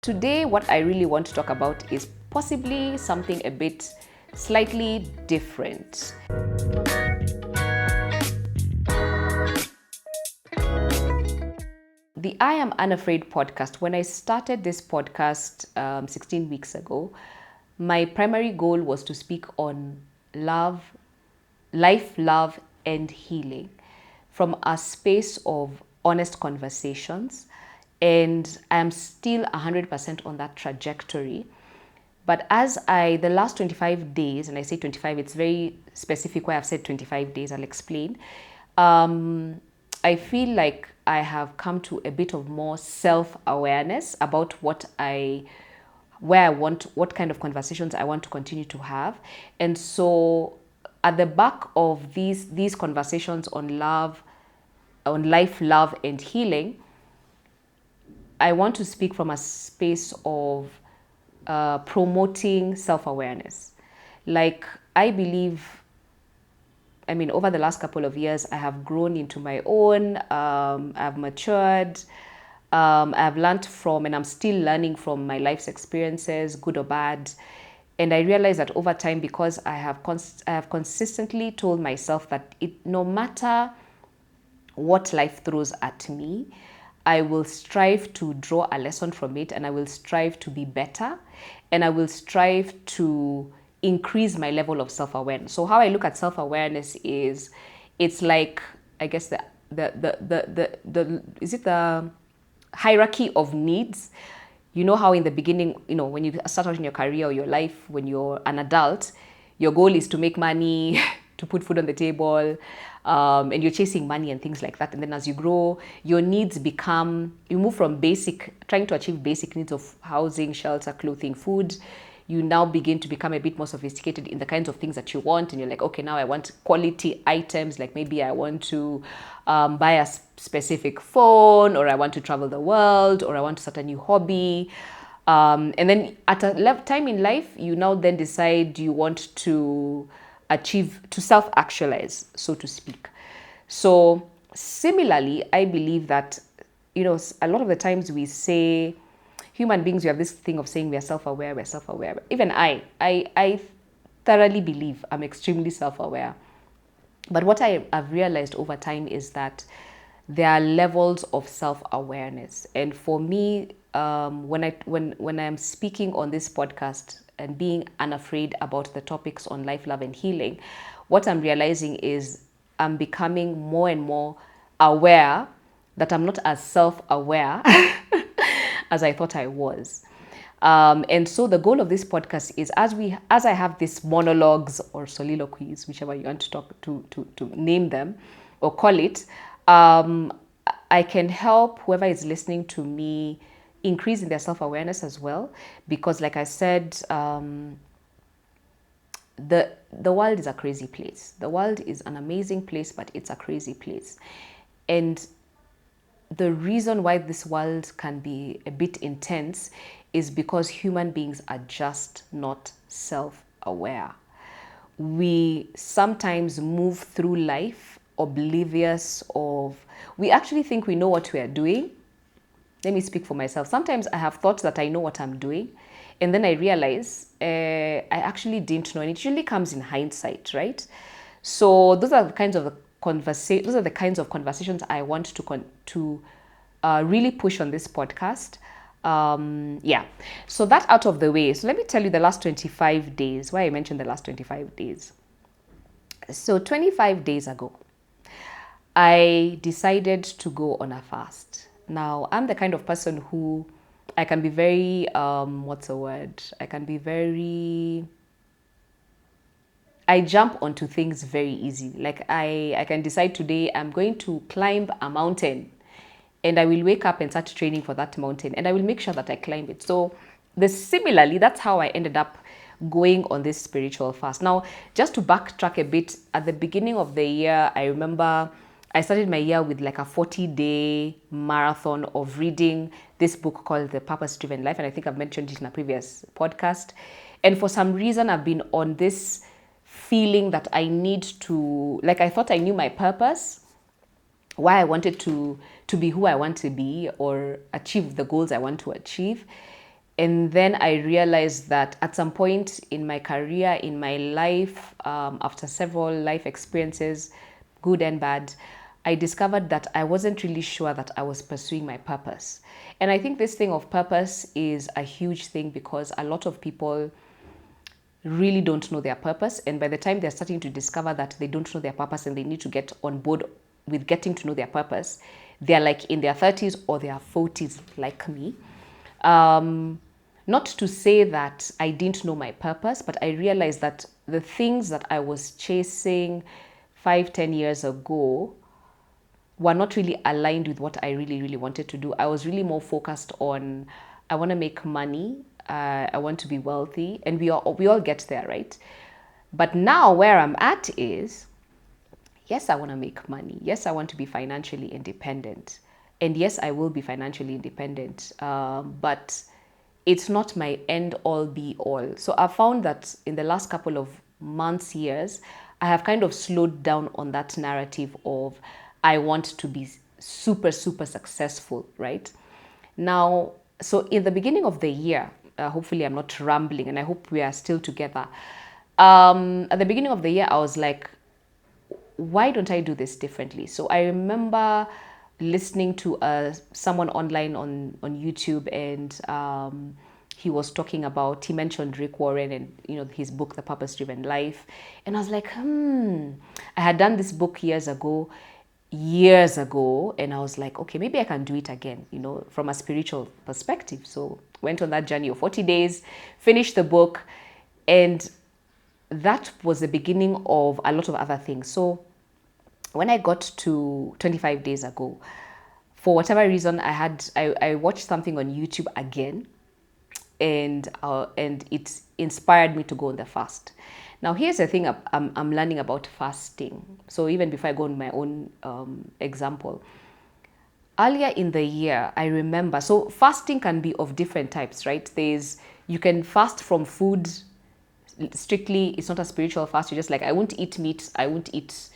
Today, what I really want to talk about is possibly something a bit slightly different. The I Am Unafraid podcast, when I started this podcast 16 weeks ago, my primary goal was to speak on love, life, love, and healing from a space of honest conversations. And I'm still 100% on that trajectory. But the last 25 days, and I say 25, it's very specific why I've said 25 days, I'll explain. I feel like I have come to a bit of more self-awareness about what kind of conversations I want to continue to have. And so at the back of these conversations on love, on life, love, and healing, I want to speak from a space of promoting self-awareness. Like, I believe, over the last couple of years, I have grown into my own, I've matured, I've learned from, and I'm still learning from my life's experiences, good or bad. And I realize that over time, because I have consistently told myself that no matter what life throws at me, I will strive to draw a lesson from it, and I will strive to be better, and I will strive to increase my level of self-awareness. So how I look at self-awareness is, it's like, I guess the hierarchy of needs. You know how in the beginning, when you start out in your career or your life, when you're an adult, your goal is to make money, to put food on the table, and you're chasing money and things like that. And then as you grow, your needs you move from trying to achieve basic needs of housing, shelter, clothing, food. You now begin to become a bit more sophisticated in the kinds of things that you want. And you're like, okay, now I want quality items. Like maybe I want to buy a specific phone, or I want to travel the world, or I want to start a new hobby. And then at a time in life, you now then decide you want to self-actualize, so to speak. So similarly, I believe that, a lot of the times we say, human beings, we have this thing of saying we are self-aware, we're self-aware. Even I thoroughly believe I'm extremely self-aware. But what I've realized over time is that there are levels of self-awareness. And for me, when I'm speaking on this podcast and being unafraid about the topics on life, love, and healing, what I'm realizing is I'm becoming more and more aware that I'm not as self-aware as I thought I was. And so the goal of this podcast is, as I have these monologues or soliloquies, whichever you want to talk to name them or call it, I can help whoever is listening to me increase in their self-awareness as well. Because like I said, the world is a crazy place. The world is an amazing place, but it's a crazy place. And the reason why this world can be a bit intense is because human beings are just not self-aware. We sometimes move through life oblivious of, we actually think we know what we are doing. Let me speak for myself. Sometimes I have thought that I know what I'm doing, and then I realize I actually didn't know, and it usually comes in hindsight, right? So those are the kinds of conversations I want to really push on this podcast. So that out of the way. So let me tell you the last 25 days, why I mentioned the last 25 days. So 25 days ago, I decided to go on a fast. Now, I'm the kind of person who I can be very, I jump onto things very easy. Like I can decide today I'm going to climb a mountain, and I will wake up and start training for that mountain, and I will make sure that I climb it. So similarly, that's how I ended up going on this spiritual fast. Now, just to backtrack a bit, at the beginning of the year, I remember I started my year with like a 40-day marathon of reading this book called The Purpose-Driven Life. And I think I've mentioned it in a previous podcast. And for some reason, I've been on this feeling that I need to, like, I thought I knew my purpose, why I wanted to be who I want to be or achieve the goals I want to achieve. And then I realized that at some point in my career, in my life, after several life experiences, good and bad, I discovered that I wasn't really sure that I was pursuing my purpose. And I think this thing of purpose is a huge thing, because a lot of people really don't know their purpose. And by the time they're starting to discover that they don't know their purpose and they need to get on board with getting to know their purpose, they're like in their 30s or their 40s, like me. Not to say that I didn't know my purpose, but I realized that the things that I was chasing 5, 10 years ago were not really aligned with what I really, really wanted to do. I was really more focused on, I want to make money, I want to be wealthy, and we all get there, right? But now where I'm at is, yes, I want to make money. Yes, I want to be financially independent. And yes, I will be financially independent. But it's not my end all be all. So I found that in the last couple of months, years, I have kind of slowed down on that narrative of I want to be super, super successful, right? Now, so in the beginning of the year, hopefully I'm not rambling and I hope we are still together. At the beginning of the year, I was like, why don't I do this differently? So I remember listening to someone online on YouTube, and he was talking about, he mentioned Rick Warren and his book, The Purpose Driven Life. And I was like, I had done this book years ago, and I was like, okay, maybe I can do it again, from a spiritual perspective. So went on that journey of 40 days, finished the book, and that was the beginning of a lot of other things. So when I got to 25 days ago, for whatever reason, I watched something on YouTube again, and it inspired me to go on the fast. Now, here's the thing I'm learning about fasting. So even before I go on my own example, earlier in the year, I remember, so fasting can be of different types, right? You can fast from food strictly. It's not a spiritual fast. You're just like, I won't eat meat, I won't eat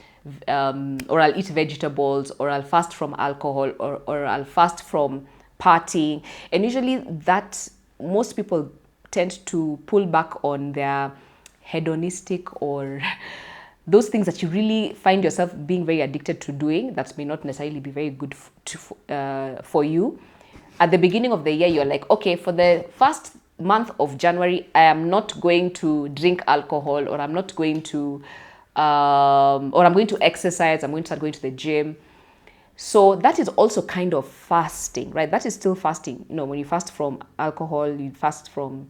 or I'll eat vegetables, or I'll fast from alcohol, or I'll fast from partying. And usually that most people tend to pull back on their hedonistic or those things that you really find yourself being very addicted to doing that may not necessarily be very good for you. At the beginning of the year, you're like, okay, for the first month of January, I am not going to drink alcohol, or I'm not going to or I'm going to exercise, I'm going to start going to the gym. So that is also kind of fasting, right? That is still fasting. When you fast from alcohol, you fast from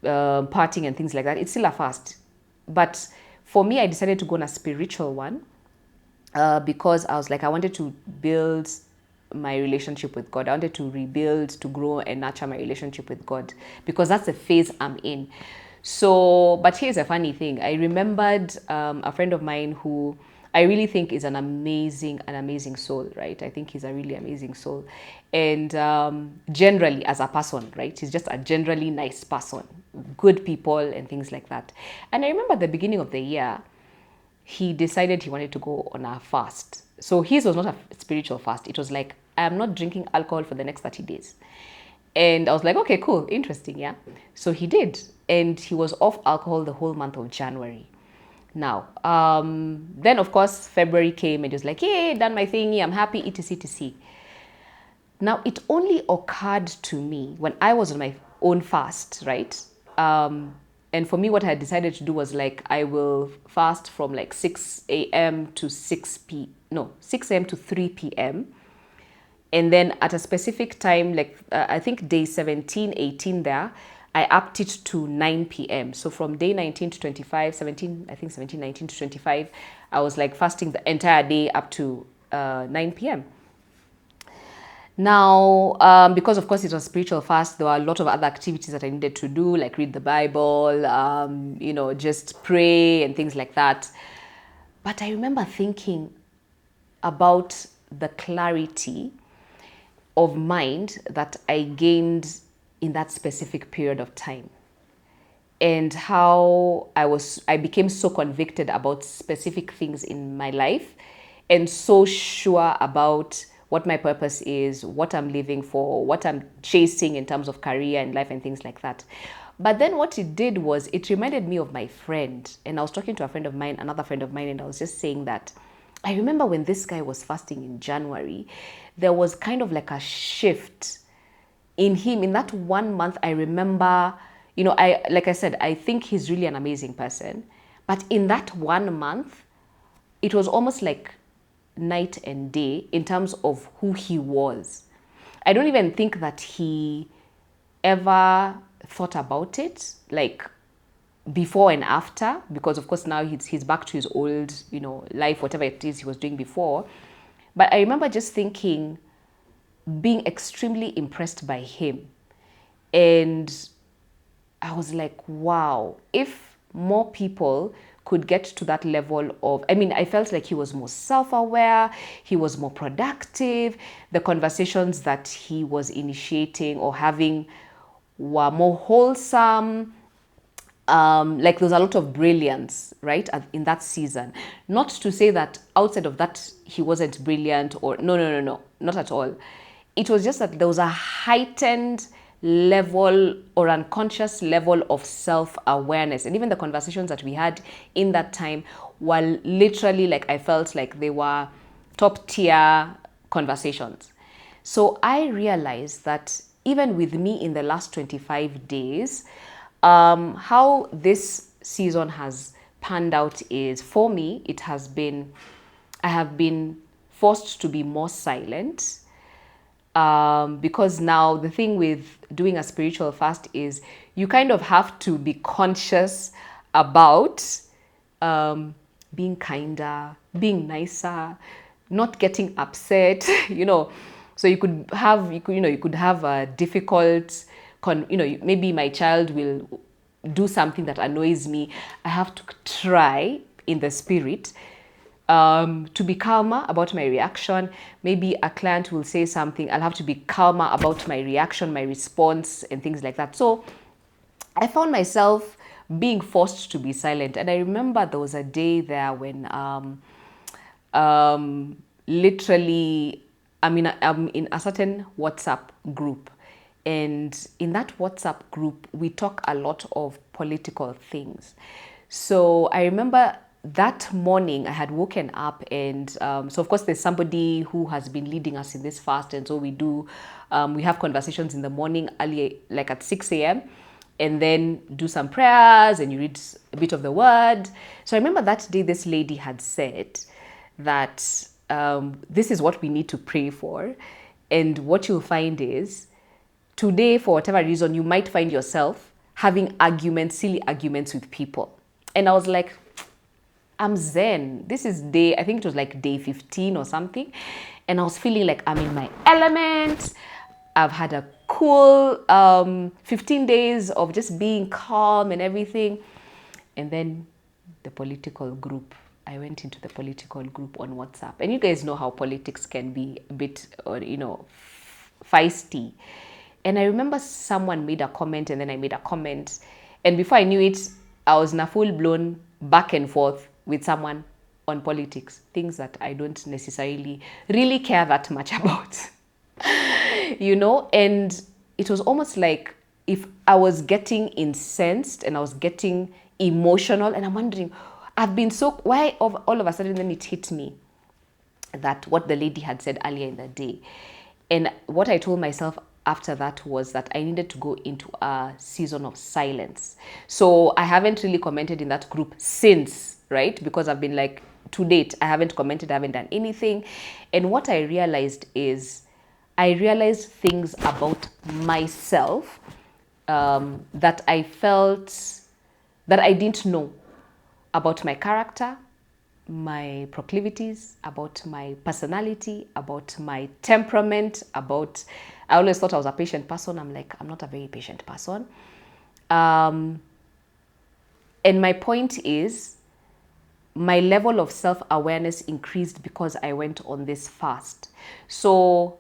partying and things like that, it's still a fast. But for me, I decided to go on a spiritual one because I was like, I wanted to build my relationship with God. I wanted to rebuild, to grow and nurture my relationship with God, because that's the phase I'm in. So, but here's a funny thing. I remembered a friend of mine who I really think is an amazing soul, right? I think he's a really amazing soul. And generally, as a person, right? He's just a generally nice person, good people and things like that. And I remember at the beginning of the year, he decided he wanted to go on a fast. So his was not a spiritual fast. It was like, I am not drinking alcohol for the next 30 days. And I was like, okay, cool, interesting, yeah. So he did. And he was off alcohol the whole month of January. Now, then of course, February came and he was like, hey, done my thingy, I'm happy, etc, etc. Now, it only occurred to me when I was on my own fast, right? And for me, what I had decided to do was like, I will fast from like 6 a.m. to 6 a.m. to 3 p.m. And then at a specific time, like I think day 17, 18 there, I upped it to 9 p.m. So from day 19 to 25, 17, I think 17, 19 to 25, I was like fasting the entire day up to 9 p.m. Now, because of course it was spiritual fast, there were a lot of other activities that I needed to do, like read the Bible, just pray and things like that. But I remember thinking about the clarity of mind that I gained in that specific period of time, and how I became so convicted about specific things in my life and so sure about what my purpose is, what I'm living for, what I'm chasing in terms of career and life and things like that. But then what it did was it reminded me of my friend. And I was talking to a friend of mine, another friend of mine, and I was just saying that I remember when this guy was fasting in January, there was kind of like a shift in him. In that 1 month, I remember, like I said, I think he's really an amazing person. But in that 1 month, it was almost like night and day in terms of who he was. I don't even think that he ever thought about it, like before and after, because of course now he's back to his old, life, whatever it is he was doing before. But I remember just thinking, being extremely impressed by him. And I was like, wow, if more people could get to that level of, I felt like he was more self-aware, he was more productive, the conversations that he was initiating or having were more wholesome. Like there was a lot of brilliance, right, in that season. Not to say that outside of that he wasn't brilliant, or no, not at all. It was just that there was a heightened level or unconscious level of self-awareness. And even the conversations that we had in that time were literally, like, I felt like they were top tier conversations. So I realized that even with me in the last 25 days, how this season has panned out is, for me, I have been forced to be more silent. Because now the thing with doing a spiritual fast is you kind of have to be conscious about being kinder, being nicer, not getting upset, So you could have a difficult, maybe my child will do something that annoys me. I have to try in the spirit to be calmer about my reaction. Maybe a client will say something, I'll have to be calmer about my reaction, my response, and things like that. So I found myself being forced to be silent. And I remember there was a day there when literally, I'm in a certain WhatsApp group. And in that WhatsApp group, we talk a lot of political things. So I remember that morning I had woken up, and so of course there's somebody who has been leading us in this fast, and so we have conversations in the morning early, like at 6 a.m., and then do some prayers and you read a bit of the word. So I remember that day this lady had said that this is what we need to pray for, and what you'll find is today, for whatever reason, you might find yourself having silly arguments with people. And I was like, I'm zen. This is I think it was like day 15 or something. And I was feeling like I'm in my element. I've had a cool 15 days of just being calm and everything. And then the political group. I went into the political group on WhatsApp. And you guys know how politics can be a bit, feisty. And I remember someone made a comment, and then I made a comment. And before I knew it, I was in a full-blown back and forth with someone on politics, things that I don't necessarily really care that much about, and it was almost like if I was getting incensed and I was getting emotional, and I'm wondering, why all of a sudden then it hit me that what the lady had said earlier in the day. And what I told myself after that was that I needed to go into a season of silence. So I haven't really commented in that group since, right? Because I've been like, to date, I haven't commented, I haven't done anything. And what I realized is, I realized things about myself that I felt that I didn't know about my character, my proclivities, about my personality, about my temperament, I always thought I was a patient person. I'm like, I'm not a very patient person. And my point is, my level of self-awareness increased because I went on this fast. So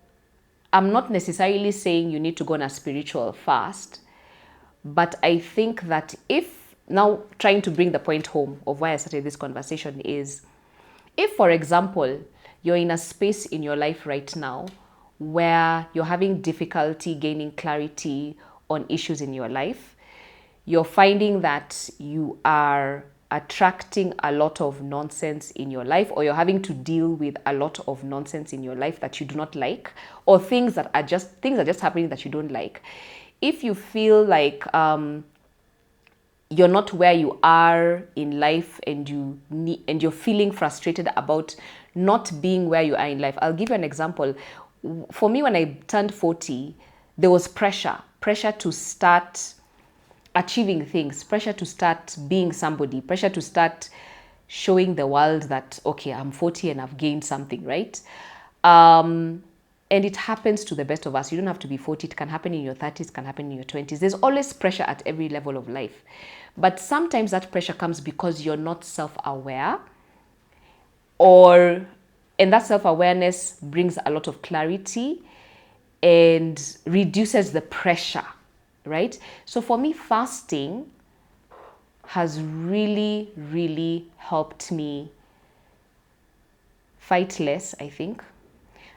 I'm not necessarily saying you need to go on a spiritual fast, but I think that now trying to bring the point home of why I started this conversation is, if, for example, you're in a space in your life right now where you're having difficulty gaining clarity on issues in your life, you're finding that you are attracting a lot of nonsense in your life, or you're having to deal with a lot of nonsense in your life that you do not like, or things are just happening that you don't like. If you feel like you're not where you are in life, and you're feeling frustrated about not being where you are in life, I'll give you an example. For me, when I turned 40, there was pressure to start achieving things, pressure to start being somebody, pressure to start showing the world that, okay, I'm 40 and I've gained something, right? And it happens to the best of us. You don't have to be 40. It can happen in your 30s, it can happen in your 20s. There's always pressure at every level of life. But sometimes that pressure comes because you're not self-aware, and that self-awareness brings a lot of clarity and reduces the pressure, right? So for me, fasting has really, really helped me fight less, I think.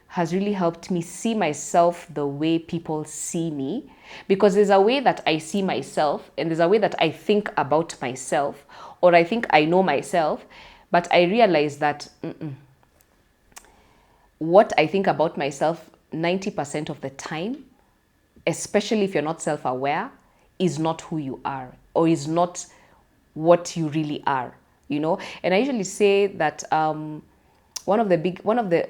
Has really helped me see myself the way people see me, because there's a way that I see myself and there's a way that I think about myself, or I think I know myself, but I realize that what I think about myself 90% of the time, especially if you're not self-aware, is not who you are, or is not what you really are, you know. And I usually say that one of the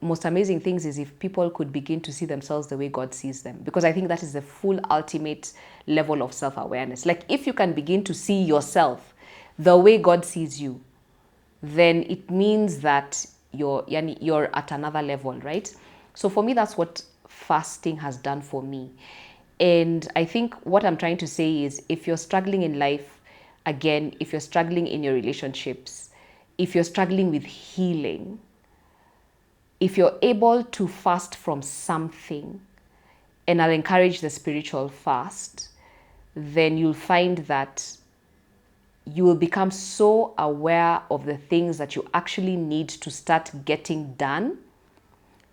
most amazing things is if people could begin to see themselves the way God sees them, because I think that is the full ultimate level of self-awareness. Like, if you can begin to see yourself the way God sees you, then it means that you're at another level, right? So for me, that's what fasting has done for me. And I think what I'm trying to say is, if you're struggling in life, again, if you're struggling in your relationships, if you're struggling with healing, if you're able to fast from something, and I'll encourage the spiritual fast, then you'll find that you will become so aware of the things that you actually need to start getting done,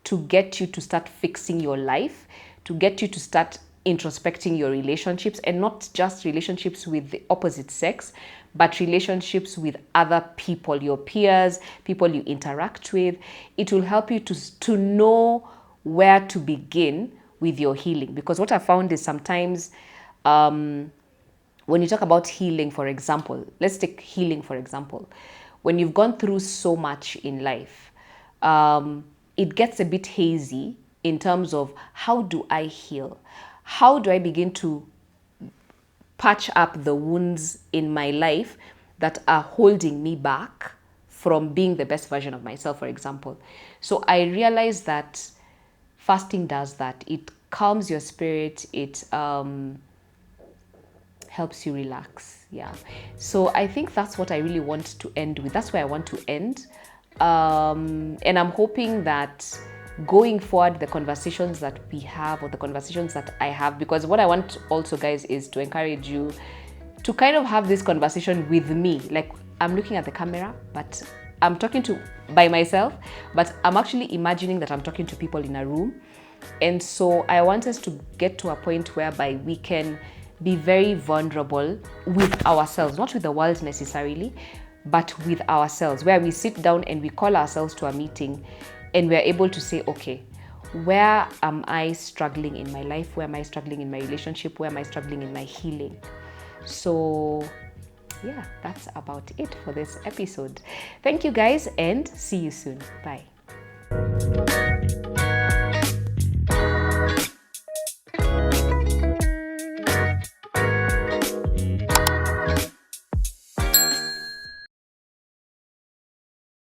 to get you to start fixing your life, to get you to start introspecting your relationships, and not just relationships with the opposite sex, but relationships with other people, your peers, people you interact with. It will help you to know where to begin with your healing. Because what I found is sometimes when you talk about healing, for example, let's take healing, for example. When you've gone through so much in life, it gets a bit hazy in terms of, how do I heal? How do I begin to patch up the wounds in my life that are holding me back from being the best version of myself, for example? So I realized that fasting does that. It calms your spirit. It helps you relax. Yeah. So I think that's what I really want to end with. That's where I want to end. And I'm hoping that going forward, the conversations that we have, or the conversations that I have, because what I want also, guys, is to encourage you to kind of have this conversation with me. Like, I'm looking at the camera, but I'm talking by myself, but I'm actually imagining that I'm talking to people in a room. And so I want us to get to a point whereby we can be very vulnerable with ourselves, not with the world necessarily, but with ourselves, where we sit down and we call ourselves to a meeting, and we're able to say, okay, where am I struggling in my life? Where am I struggling in my relationship? Where am I struggling in my healing? So yeah, that's about it for this episode. Thank you, guys, and see you soon. Bye.